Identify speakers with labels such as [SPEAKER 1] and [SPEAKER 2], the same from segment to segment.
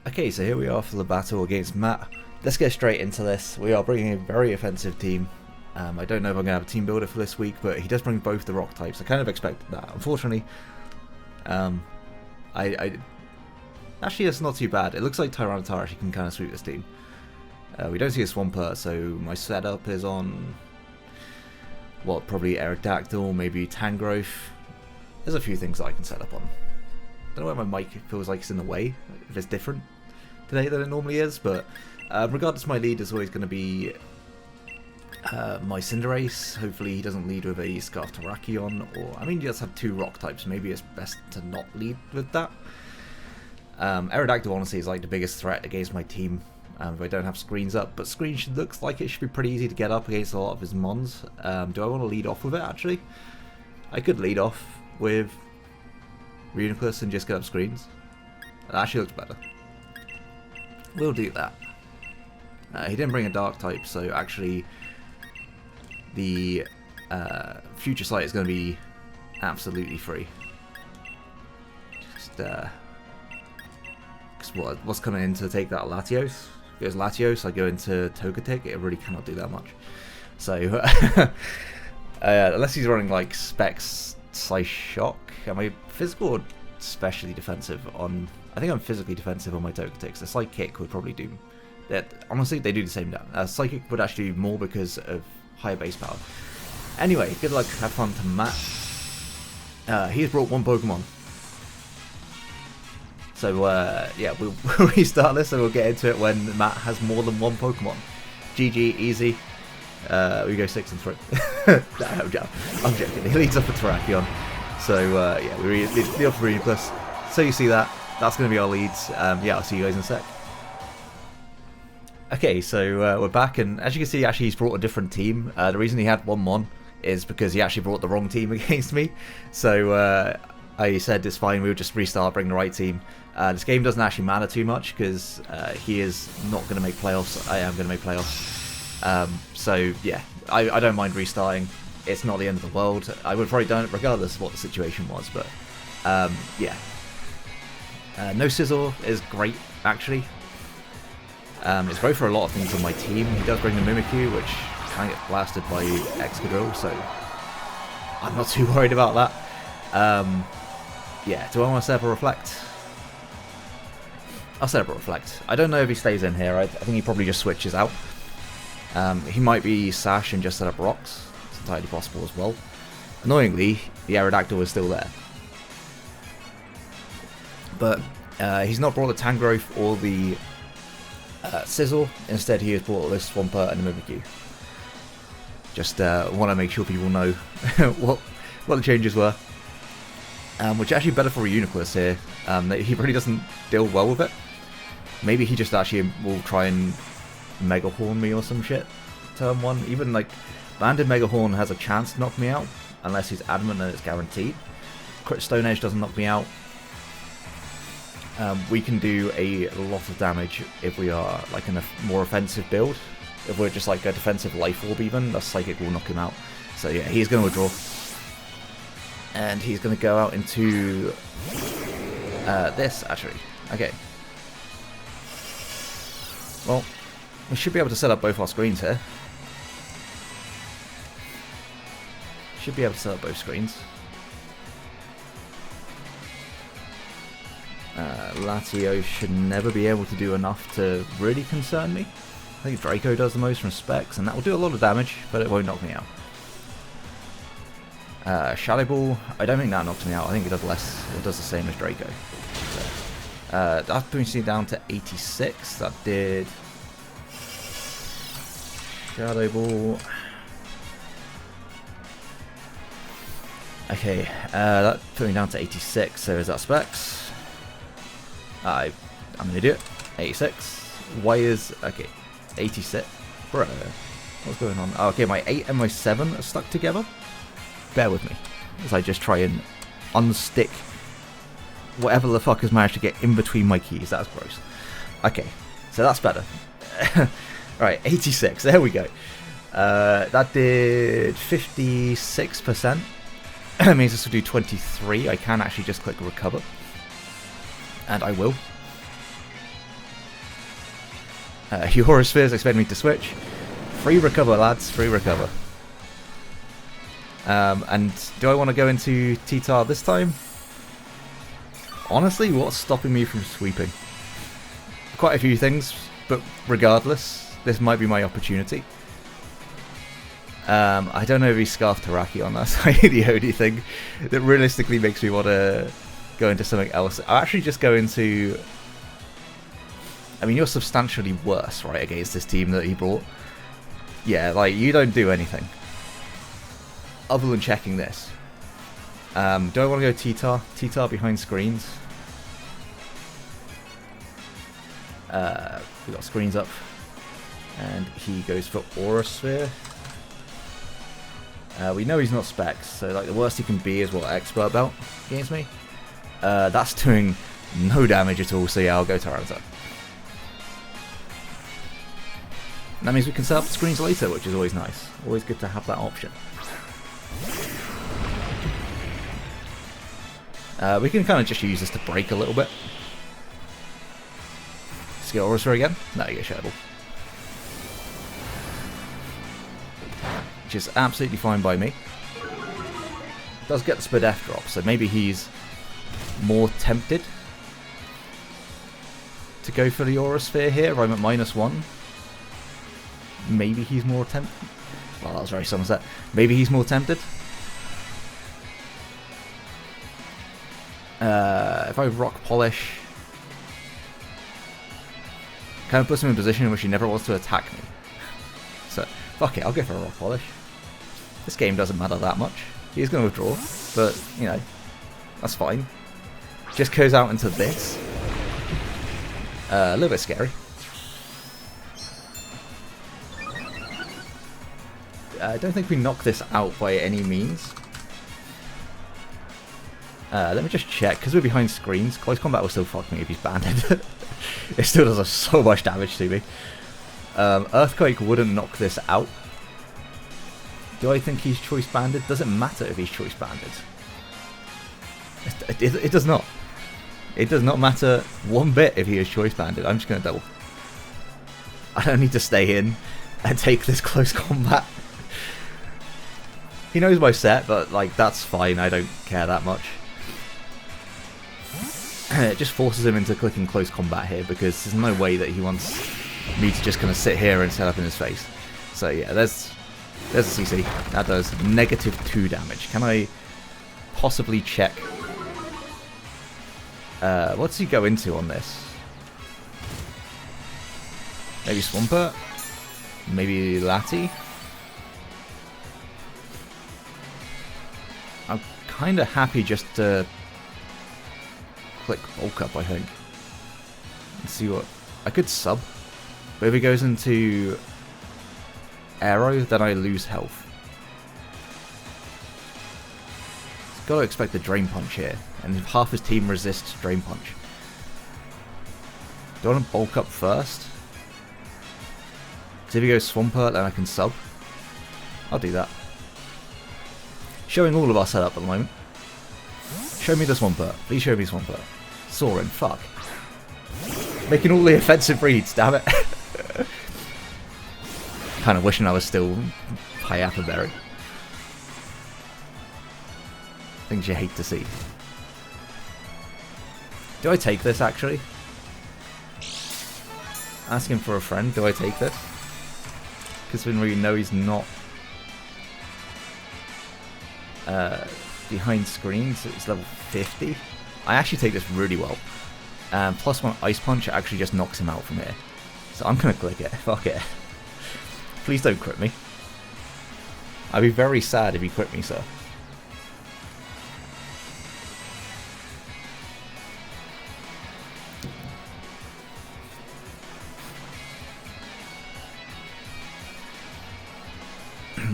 [SPEAKER 1] Okay, so here we are for the battle against Matt. Let's get straight into this. We are bringing a very offensive team. I don't know if I'm going to have a team builder for this week, but he does bring both the rock types. I kind of expected that. Unfortunately, actually, it's not too bad. It looks like Tyranitar actually can kind of sweep this team. We don't see a Swampert, so my setup is on, well, probably Aerodactyl, maybe Tangrowth. There's a few things that I can set up on. Don't know why my mic feels like it's in the way, if it's different today than it normally is, but regardless, my lead is always going to be my Cinderace. Hopefully he doesn't lead with a Scarf Terrakion, or, I mean, you just have two rock types, maybe it's best to not lead with that. Aerodactyl honestly is like the biggest threat against my team if I don't have screens up, but screens looks like it should be pretty easy to get up against a lot of his mons. Do I want to lead off with it actually? I could lead off with Reuniclus and just get up screens. That actually looks better. We'll do that. He didn't bring a dark type, so actually the future sight is going to be absolutely free. Just because what's coming in to take that Latios? Goes Latios, I go into TOGETIC. It really cannot do that much. So unless he's running like Specs / Shock. Am I physical or specially defensive on? I think I'm physically defensive on my TOGETICs. The Psychic would probably do that. Honestly, they do the same down. Psychic would actually do more because of higher base power. Anyway, good luck, have fun to Matt. He's brought one Pokemon. So yeah, we'll restart this and we'll get into it when Matt has more than one Pokemon. GG, easy. We go 6 and 3. I'm joking. He leads up a Terrakion. So yeah, we lead up a Reuniclus. So you see that. That's going to be our leads. Yeah, I'll see you guys in a sec. Okay, so we're back, and as you can see, actually he's brought a different team. The reason he had one Mon is because he actually brought the wrong team against me. So I said it's fine, we'll just restart, bring the right team. This game doesn't actually matter too much because he is not going to make playoffs. I am going to make playoffs. So yeah, I don't mind restarting. It's not the end of the world. I would have probably done it regardless of what the situation was, but yeah. No Scizor is great, actually. It's great for a lot of things on my team. He does bring the Mimikyu, which kind of gets blasted by Excadrill, so I'm not too worried about that. Yeah, do I want to set up a Reflect? I'll set up a Reflect. I don't know if he stays in here. I think he probably just switches out. He might be Sash and just set up rocks. It's entirely possible as well. Annoyingly, the Aerodactyl is still there. But he's not brought the Tangrowth or the Scizor. Instead, he has brought this Swampert and the Mimikyu. Just want to make sure people know what the changes were. Which is actually better for a Reuniclus here. He really doesn't deal well with it. Maybe he just actually will try and Mega Horn me or some shit. Turn 1. Even like Banded Mega Horn has a chance to knock me out. Unless he's adamant that it's guaranteed. Crit Stone Edge doesn't knock me out. We can do a lot of damage if we are like in a more offensive build. If we're just like a defensive Life Orb even, the Psychic will knock him out. So yeah, he's going to withdraw. And he's going to go out into this, actually. Okay. Well, we should be able to set up both our screens here. Should be able to set up both screens. Latios should never be able to do enough to really concern me. I think Draco does the most from Specs, and that will do a lot of damage, but it won't knock me out. Shadow Ball, I don't think that knocks me out. I think it does less. It does the same as Draco. So, that brings me down to 86. That did Shadow Ball. Okay, that put me down to 86. So is that Specs? I'm an idiot. 86. Why is okay? 86. Bro, what's going on? Oh, okay, my 8 and my 7 are stuck together. Bear with me as I just try and unstick whatever the fuck has managed to get in between my keys. That's gross. Okay, so that's better. Alright, 86. There we go. That did 56%. That means this will do 23. I can actually just click recover. And I will. Your Spheres expect me to switch. Free recover, lads. Free recover. And do I want to go into T-Tar this time? Honestly, what's stopping me from sweeping? Quite a few things, but regardless, this might be my opportunity. I don't know if he's Scarf Taraki on that side. The only thing that realistically makes me want to go into something else. I'll actually just go into... I mean, you're substantially worse, right, against this team that he brought. Yeah, like, you don't do anything other than checking this. Do I want to go T-Tar? T-Tar behind screens. We got screens up. And he goes for Aura Sphere. We know he's not Specs, so like the worst he can be is what, Expert Belt against me? That's doing no damage at all, so yeah, I'll go Tyranitar. That means we can set up the screens later, which is always nice. Always good to have that option. We can kind of just use this to break a little bit. Skill Aura again? No, you get shareable. Which is absolutely fine by me. Does get the Spadef drop, so maybe he's more tempted to go for the Aura Sphere here. I'm at -1. Maybe he's more tempted. Well, that was very Somerset. Maybe he's more tempted. If I Rock Polish, kind of puts him in a position in which he never wants to attack me. So, fuck it, I'll go for a Rock Polish. This game doesn't matter that much. He's going to withdraw, but, you know, that's fine. Just goes out into this. A little bit scary. I don't think we knock this out by any means. Let me just check, because we're behind screens. Close combat will still fuck me if he's banded. It still does so much damage to me. Earthquake wouldn't knock this out. Do I think he's choice banded? Does it matter if he's choice banded? It does not. It does not matter one bit if he is choice banded. I'm just going to double. I don't need to stay in and take this close combat. He knows my set, but like that's fine. I don't care that much. It just forces him into clicking close combat here because there's no way that he wants me to just kind of sit here and set up in his face. So yeah, there's a CC. That does -2 damage. Can I possibly check? What's he go into on this? Maybe Swampert? Maybe Lati? I'm kind of happy just to click bulk up, I think. And see what... I could sub. But if he goes into Aero, then I lose health. He's got to expect the Drain Punch here. And if half his team resists Drain Punch. Do I want to bulk up first? So if he goes Swampert, then I can sub. I'll do that. Showing all of our setup at the moment. Show me the Swampert. Please show me Swampert. Sorin, fuck. Making all the offensive reads, damn it. Kind of wishing I was still Hyapa Berry. Things you hate to see. Do I take this actually? Asking for a friend, do I take this? Because we really know he's not behind screens, it's level 50. I actually take this really well. +1 Ice Punch actually just knocks him out from here. So I'm going to click it, fuck it. Please don't crit me. I'd be very sad if you crit me, sir.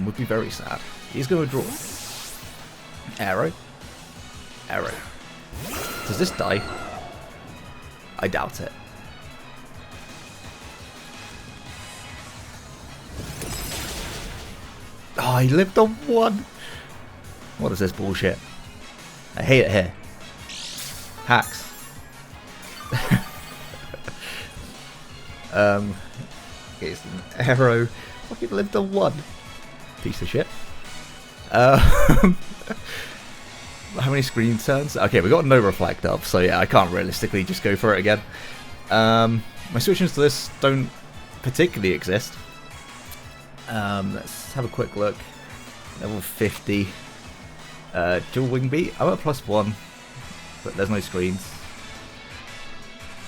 [SPEAKER 1] Would be very sad. He's going to draw. Aero. Aero. Does this die? I doubt it. Oh, he lived on 1. What is this bullshit? I hate it here. Hacks. It's an arrow. Fucking lived on 1. Piece of shit. How many screen turns? Okay, we got no reflect up, so yeah, I can't realistically just go for it again. My switches to this don't particularly exist. Let's have a quick look. Level 50. Dual wing beat. I'm at +1, but there's no screens.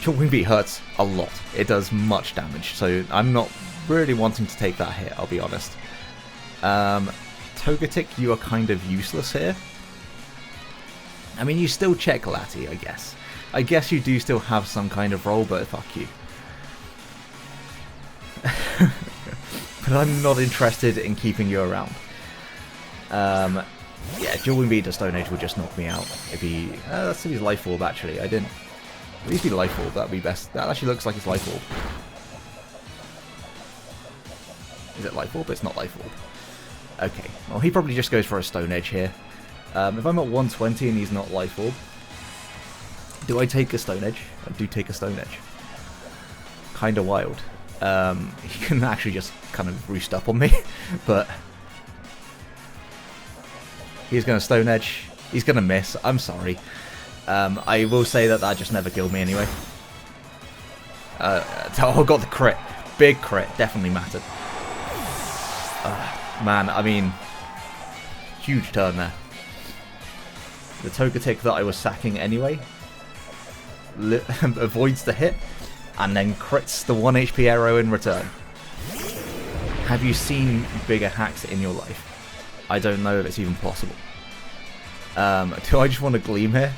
[SPEAKER 1] Dual wing beat hurts a lot. It does much damage, so I'm not really wanting to take that hit, I'll be honest. TOGETIC, you are kind of useless here. I mean, you still check Lati, I guess. I guess you do still have some kind of role, but fuck you. But I'm not interested in keeping you around. Yeah, dual wing beat to Stone Age would just knock me out. If he... let's see his Life Orb, actually. I didn't... At least be Life Orb, that'd be best. That actually looks like it's Life Orb. Is it Life Orb? It's not Life Orb. Okay, well, he probably just goes for a Stone Edge here. If I'm at 120 and he's not Life Orb, do I take a Stone Edge? I do take a Stone Edge. Kinda wild. He can actually just kind of roost up on me, but... He's going to Stone Edge. He's going to miss. I'm sorry. I will say that just never killed me anyway. Oh, got the crit. Big crit. Definitely mattered. Man, I mean... Huge turn there. The TOGETIC that I was sacking anyway avoids the hit and then crits the 1 HP arrow in return. Have you seen bigger hacks in your life? I don't know if it's even possible. Do I just want to gleam here?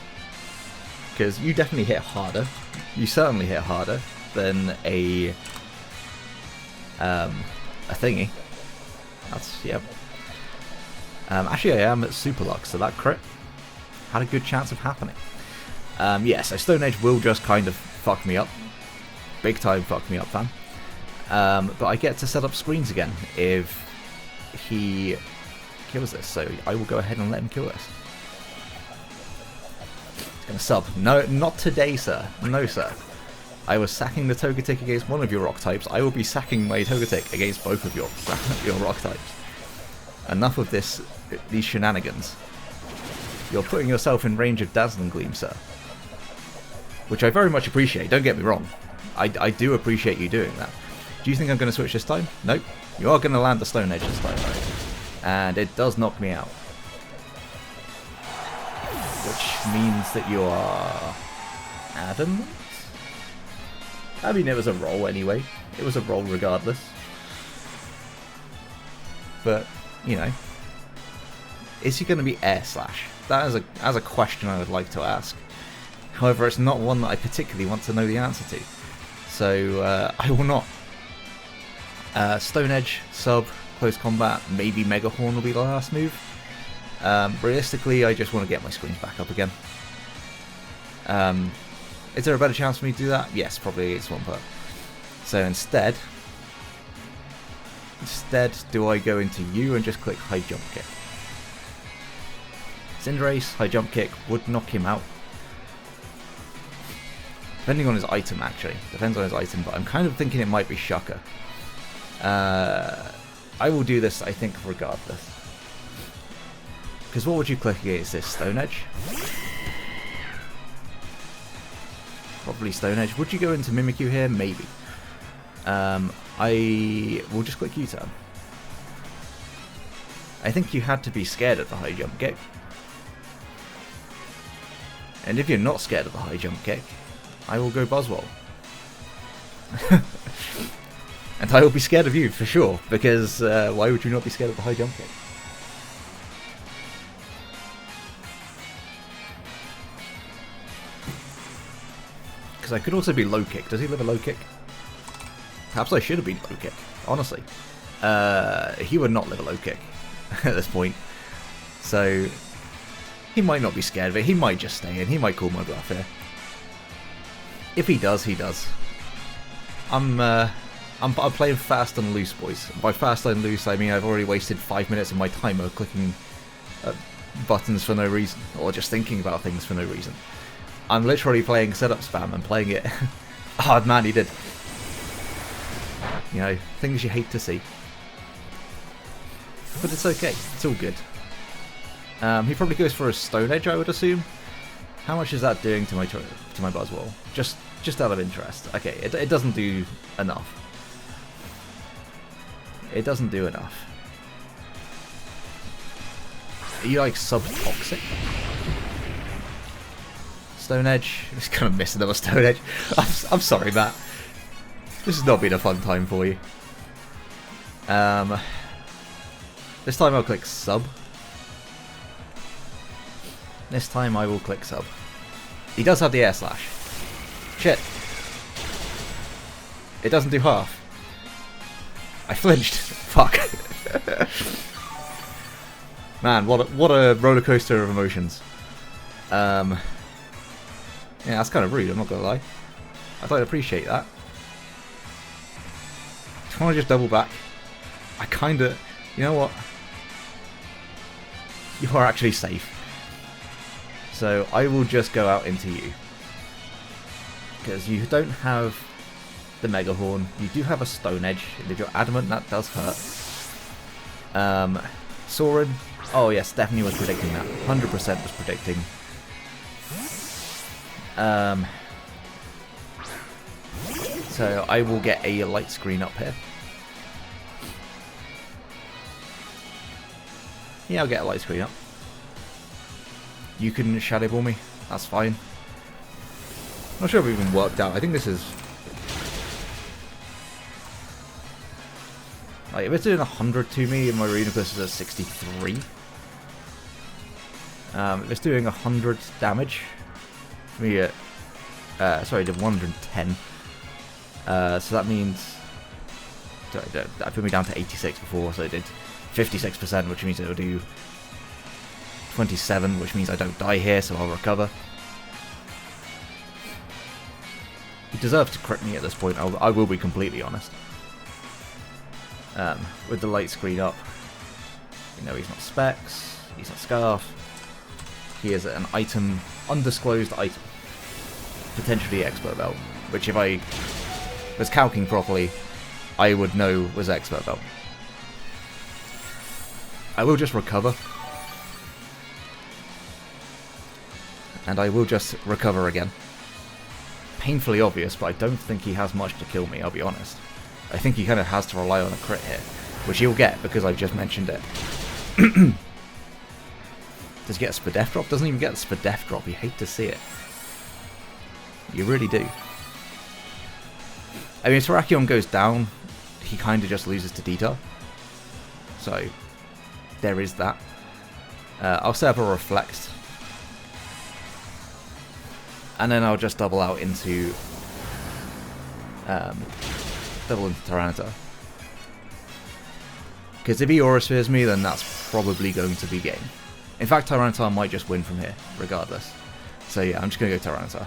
[SPEAKER 1] Because you definitely hit harder. You certainly hit harder than a thingy. That's, yep. Actually, I am at Super Luck, so that crit had a good chance of happening. Yeah, so Stone Age will just kind of fuck me up. Big time fuck me up, fam. But I get to set up screens again if he kills this, so I will go ahead and let him kill this. He's gonna sub. No, not today, sir. No, sir. I was sacking the TOGETIC against one of your rock types. I will be sacking my TOGETIC against both of your rock types. Enough of these shenanigans. You're putting yourself in range of Dazzling Gleam, sir. Which I very much appreciate, don't get me wrong. I do appreciate you doing that. Do you think I'm going to switch this time? Nope. You are going to land the Stone Edge this time, though. And it does knock me out. Which means that you are... adamant? I mean, it was a roll anyway. It was a roll regardless. But, you know... Is he going to be Air Slash? That is a question I would like to ask. However, it's not one that I particularly want to know the answer to. So, I will not. Stone Edge, sub, close combat, maybe Mega Horn will be the last move. Realistically, I just want to get my screens back up again. Is there a better chance for me to do that? Yes, probably against one per. So instead, do I go into you and just click High Jump Kick? Cinderace, High Jump Kick would knock him out. Depending on his item, actually. Depends on his item, but I'm kind of thinking it might be Shaka. I will do this, I think, regardless. Because what would you click against this? Stone Edge? Probably Stone Edge. Would you go into Mimikyu here? Maybe. I will just click U-turn. I think you had to be scared of the High Jump Kick. And if you're not scared of the High Jump Kick, I will go Buzzwole. And I will be scared of you, for sure, because why would you not be scared of the High Jump Kick? Because I could also be Low Kick. Does he live a Low Kick? Perhaps I should have been Low Kick, honestly. He would not live a Low Kick at this point. So... he might not be scared of it. He might just stay in. He might call my bluff here. If he does, he does. I'm playing fast and loose, boys. By fast and loose, I mean I've already wasted 5 minutes of my timer clicking buttons for no reason, or just thinking about things for no reason. I'm literally playing setup spam and playing it. Oh man, he did. You know, things you hate to see. But it's okay. It's all good. He probably goes for a Stone Edge, I would assume. How much is that doing to my Buzzwole? Just out of interest. Okay, it doesn't do enough. It doesn't do enough. Are you like sub-toxic? Stone Edge? It's kind of missing another Stone Edge. I'm sorry, Matt. This has not been a fun time for you. This time I'll click sub. This time I will click sub. He does have the air slash. Shit. It doesn't do half. I flinched. Fuck. Man, what a roller coaster of emotions. Yeah, that's kind of rude, I'm not gonna lie. I don't appreciate that. I want to just double back. I kinda... You know what? You are actually safe. So I will just go out into you. Because you don't have the Mega Horn. You do have a Stone Edge. And if you're adamant, that does hurt. Soren. Oh yes, definitely was predicting that. 100% was predicting. So I will get a light screen up here. Yeah, I'll get a light screen up. You can Shadow Ball me. That's fine. I'm not sure if it even worked out. I think this is... Like, if it's doing 100 to me and my Renopus is at 63. If it's doing 100 damage for me at... sorry, I did 110. So that means... That put me down to 86 before, so it did 56%, which means it'll do 27, which means I don't die here, so I'll recover. He deserves to crit me at this point, I will be completely honest. With the light screen up, you know, he's not Specs, he's not Scarf, he is an item, undisclosed item, potentially Expert Belt, which if I was calcing properly, I would know was Expert Belt. I will just recover. And I will just recover again. Painfully obvious, but I don't think he has much to kill me, I'll be honest. I think he kind of has to rely on a crit here, which he'll get because I've just mentioned it. Does he get a Spadef drop? Doesn't even get a Spadef drop, you hate to see it. You really do. I mean, if Terrakion goes down, he kind of just loses to Dita. So, there is that. I'll set up a Reflect. And then I'll just double out into... Tyranitar. Because if he Aura Spheres me, then that's probably going to be game. In fact, Tyranitar might just win from here, regardless. So yeah, I'm just going to go Tyranitar.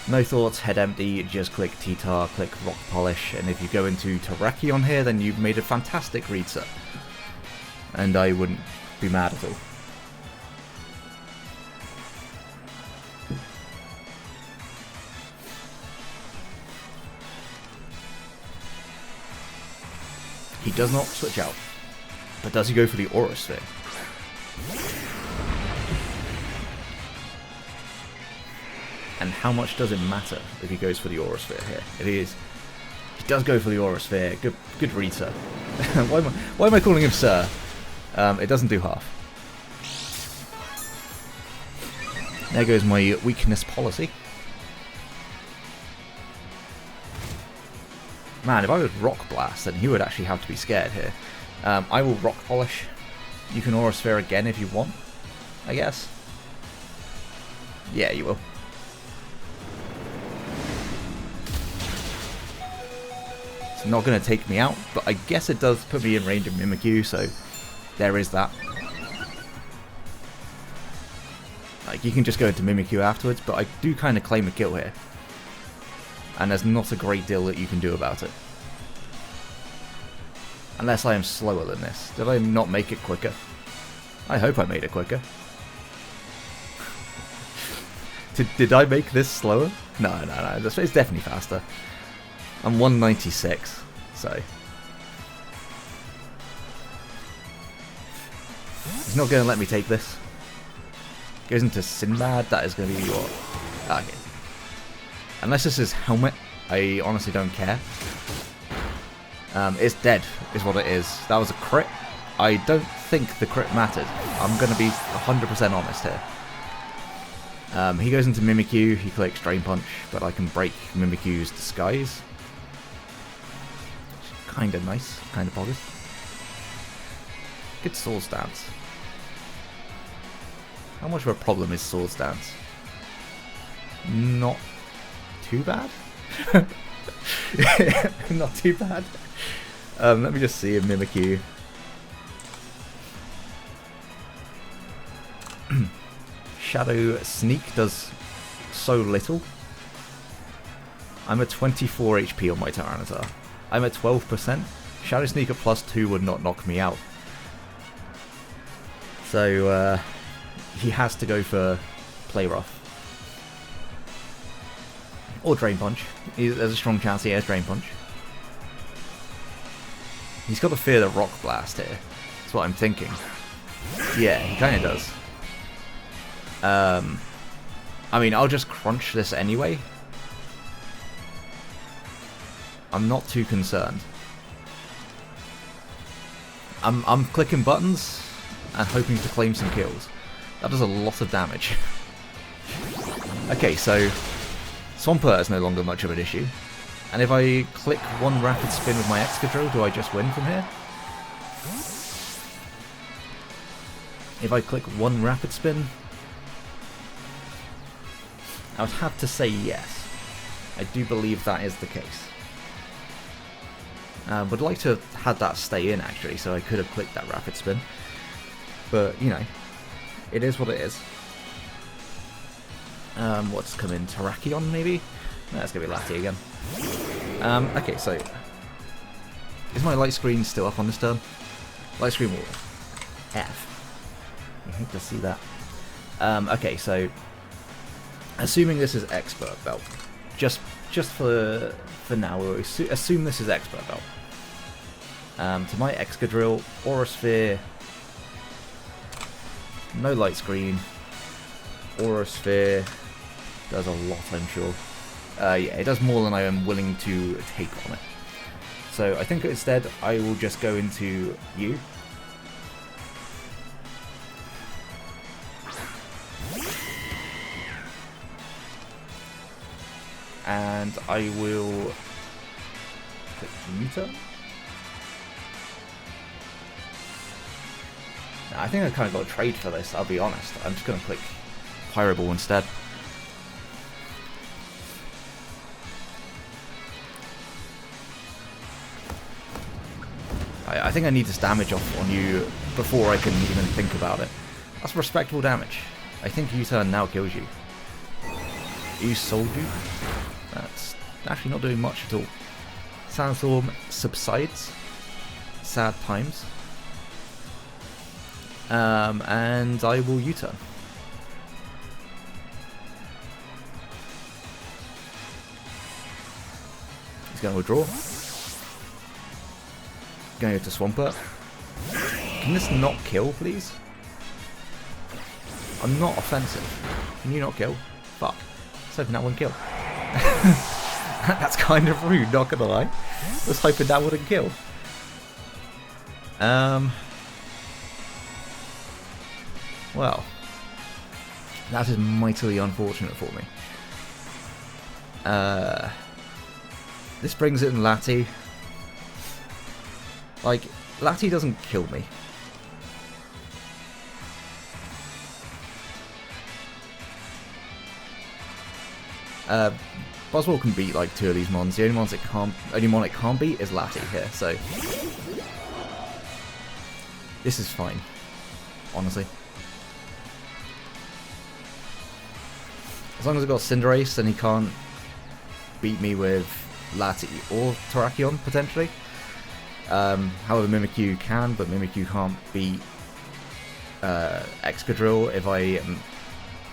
[SPEAKER 1] No thoughts, head empty, just click T-Tar, click Rock Polish, and if you go into Terrakion here, then you've made a fantastic read set. And I wouldn't be mad at all. He does not switch out, but does he go for the Aura Sphere? And how much does it matter if he goes for the Aura Sphere here? He does go for the Aura Sphere. Good read, sir. why am I calling him sir? It doesn't do half. There goes my weakness policy. Man, if I would Rock Blast, then he would actually have to be scared here. I will Rock Polish. You can Aura Sphere again if you want, I guess. Yeah, you will. It's not going to take me out, but I guess it does put me in range of Mimikyu, so there is that. Like, you can just go into Mimikyu afterwards, but I do kind of claim a kill here. And there's not a great deal that you can do about it. Unless I am slower than this. Did I not make it quicker? I hope I made it quicker. Did I make this slower? No, it's definitely faster. I'm 196, so... He's not going to let me take this. Goes into Sinbad, that is going to be what... Okay. Unless this is Helmet, I honestly don't care. It's dead, is what it is. That was a crit. I don't think the crit mattered. I'm going to be 100% honest here. He goes into Mimikyu, he clicks Drain Punch, but I can break Mimikyu's disguise. Kinda nice, kinda bogus. Good sword stance. How much of a problem is sword stance? Not too bad? Not too bad. Let me just see a Mimikyu. Shadow Sneak does so little. I'm at 24 HP on my Tyranitar. I'm at 12%. Shadow Sneak at +2 would not knock me out. So, he has to go for Play Rough. Or Drain Punch. There's a strong chance he has Drain Punch. He's got to fear the Rock Blast here. That's what I'm thinking. Yeah, he kind of does. I mean, I'll just crunch this anyway. I'm not too concerned. I'm clicking buttons and hoping to claim some kills. That does a lot of damage. Okay, so Swampert is no longer much of an issue. And if I click one Rapid Spin with my Excadrill, do I just win from here? If I click one Rapid Spin, I would have to say yes. I do believe that is the case. Would like to have had that stay in actually, so I could have clicked that Rapid Spin. But, you know, it is what it is. What's come in? Terrakion maybe? No, it's going to be Lati again. Okay, so... Is my light screen still up on this turn? Light screen will F. I hate to see that. Okay, so... Assuming this is Expert Belt. Just for now, we'll assume this is Expert Belt. To my Excadrill, Aura Sphere... No light screen. Aura Sphere does a lot, I'm sure. Yeah, it does more than I am willing to take on it. So I think instead I will just go into you. And I will click U-turn. I think I kind of got a trade for this, I'll be honest. I'm just going to click Pyro Ball instead. I think I need this damage off on you before I can even think about it. That's respectable damage. I think U-turn now kills you. You sold you? That's actually not doing much at all. Sandstorm subsides. Sad times. And I will U-turn. He's going to withdraw. Going to Swampert. Can this not kill, please? I'm not offensive. Can you not kill? Fuck. Let's hope that wouldn't kill. That's kind of rude, not gonna lie. I was hoping that wouldn't kill. Well, that is mightily unfortunate for me. This brings in Lati. Like, Lati doesn't kill me. Boswell can beat like 2 of these mons. The only mon it can't beat is Lati here, so this is fine, honestly. As long as I've got Cinderace, then he can't beat me with Lati or Terrakion, potentially. However, Mimikyu can, but Mimikyu can't beat Excadrill if I am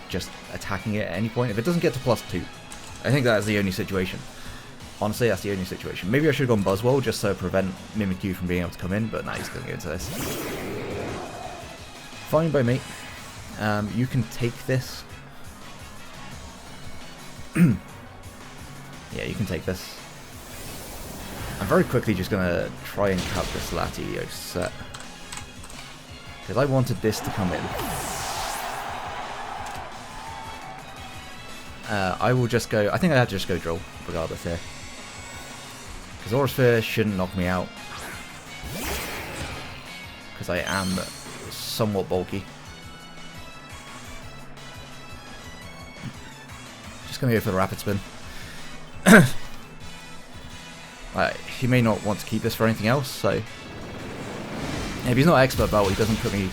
[SPEAKER 1] just attacking it at any point. If it doesn't get to +2. I think that is the only situation. Honestly, that's the only situation. Maybe I should have gone Buzzwole just so prevent Mimikyu from being able to come in, but nah, he's going to go into this. Fine by me. You can take this. Yeah, you can take this. I'm very quickly just going to try and cut this Latios set. Because I wanted this to come in. I will just go... I think I have to just go Drill, regardless here. Because Aura Sphere shouldn't knock me out. Because I am somewhat bulky. Just going to go for the Rapid Spin. He may not want to keep this for anything else, so... If he's not expert belt, he doesn't put me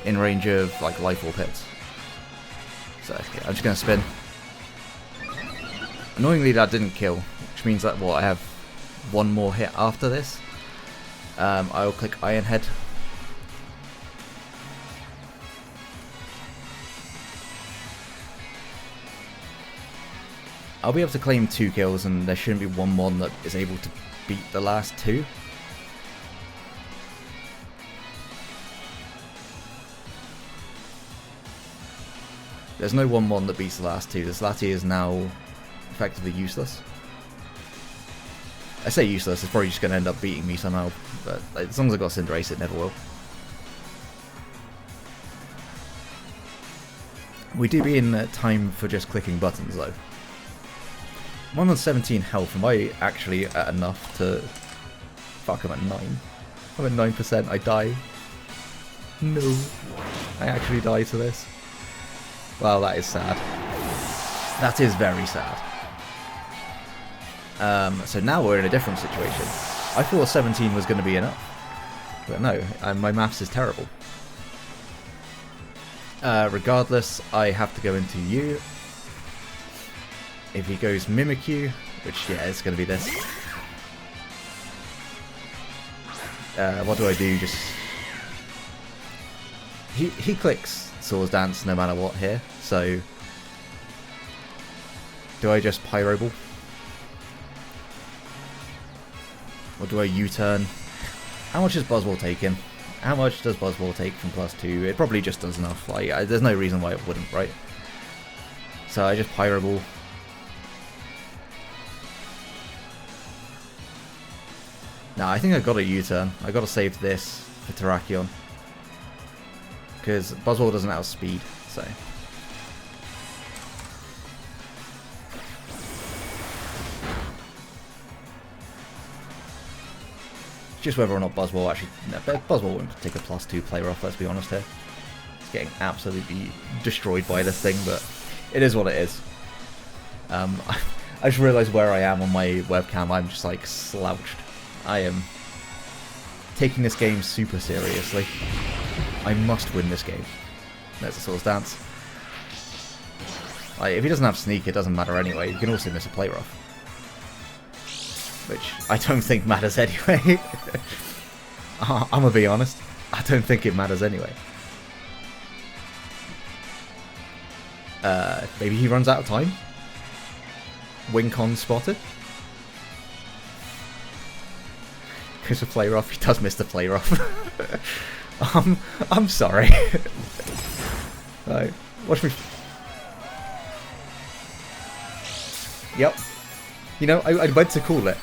[SPEAKER 1] in range of like Life Orb hits. So yeah, I'm just going to spin. Annoyingly, that didn't kill, which means that, well, I have one more hit after this. I will click Iron Head. I'll be able to claim 2 kills, and there shouldn't be one that is able to beat the last 2. There's no 1-1 that beats the last 2. This Lati is now effectively useless. I say useless, it's probably just going to end up beating me somehow, but as long as I got Cinderace, it never will. We do be in time for just clicking buttons though. I'm on 17 health. Am I actually at enough to... Fuck, I'm at 9. I'm at 9%, I die. No. I actually die to this. Well, that is sad. That is very sad. So now we're in a different situation. I thought 17 was going to be enough. But no, my maths is terrible. Regardless, I have to go into you. If he goes Mimikyu, which, yeah, it's going to be this. What do I do? Just... He clicks Swords Dance no matter what here, so... Do I just Pyro Ball? Or do I U-turn? How much is Buzzwole taking? How much does Buzzwole take from +2? It probably just does enough. Like, there's no reason why it wouldn't, right? So I just Pyro Ball. Nah, I think I got a U-turn. I got to save this for Terrakion. Because Buzzwole doesn't outspeed, so... Just whether or not Buzzwole actually... No, Buzzwole won't take a +2 player off, let's be honest here. It's getting absolutely destroyed by this thing, but it is what it is. I just realised where I am on my webcam. I'm just like slouched. I am taking this game super seriously. I must win this game. There's a Swords Dance. Like, if he doesn't have Sneak, it doesn't matter anyway. You can also miss a play rough. Which I don't think matters anyway. I'm gonna be honest. I don't think it matters anyway. Maybe he runs out of time. Wincon spotted. Goes for play rough. He does miss the play rough. I'm sorry. Right, watch me. Yep. You know, I went to call it.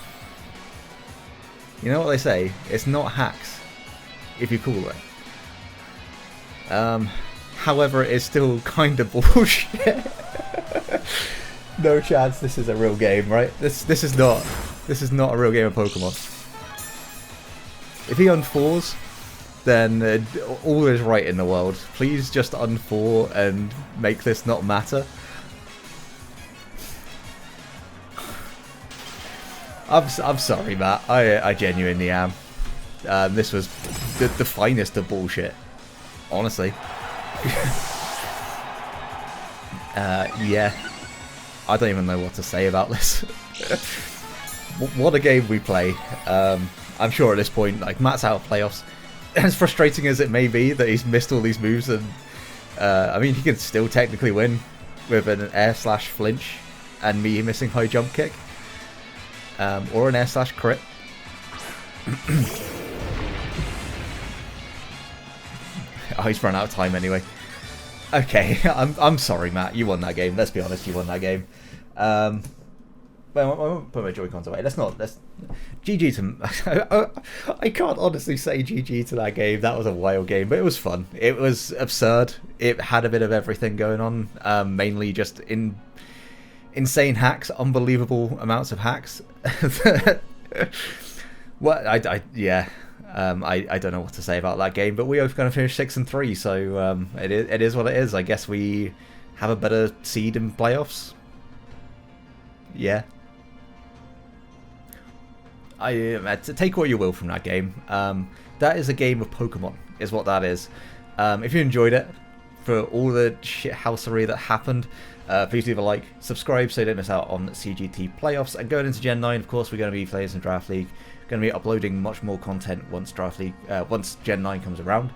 [SPEAKER 1] You know what they say? It's not hacks if you call it. However, it is still kind of bullshit. No chance. This is a real game, right? This is not a real game of Pokemon. If he unfours, then all is right in the world. Please just unfour and make this not matter. I'm sorry, Matt. I genuinely am. This was the finest of bullshit, honestly. Yeah, I don't even know what to say about this. What a game we play. I'm sure at this point, like, Matt's out of playoffs. As frustrating as it may be that he's missed all these moves, and I mean, he can still technically win with an air/flinch and me missing high jump kick. or an air/crit. Oh, he's run out of time anyway. Okay, I'm sorry, Matt. You won that game. Let's be honest, you won that game. Well, I won't put my Joy-Cons away. Let's GG to... I can't honestly say GG to that game. That was a wild game, but it was fun. It was absurd. It had a bit of everything going on. Mainly just insane hacks, unbelievable amounts of hacks. What? Yeah. I don't know what to say about that game, but we are going to finish 6-3, so it is what it is. I guess we have a better seed in playoffs. Yeah. Take what you will from that game. That is a game of Pokemon, is what that is. If you enjoyed it, for all the shithousery that happened, please leave a like, subscribe so you don't miss out on CGT playoffs, and going into Gen 9, of course, we're going to be playing some Draft League. Going to be uploading much more content once once Gen 9 comes around.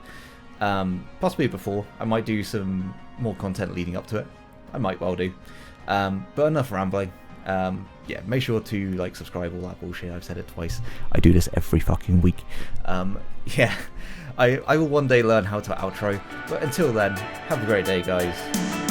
[SPEAKER 1] Possibly before. I might do some more content leading up to it. I might well do. But enough rambling. Yeah, make sure to like, subscribe, all that bullshit. I've said it twice. I do this every fucking week. Yeah, I will one day learn how to outro. But until then, have a great day, guys.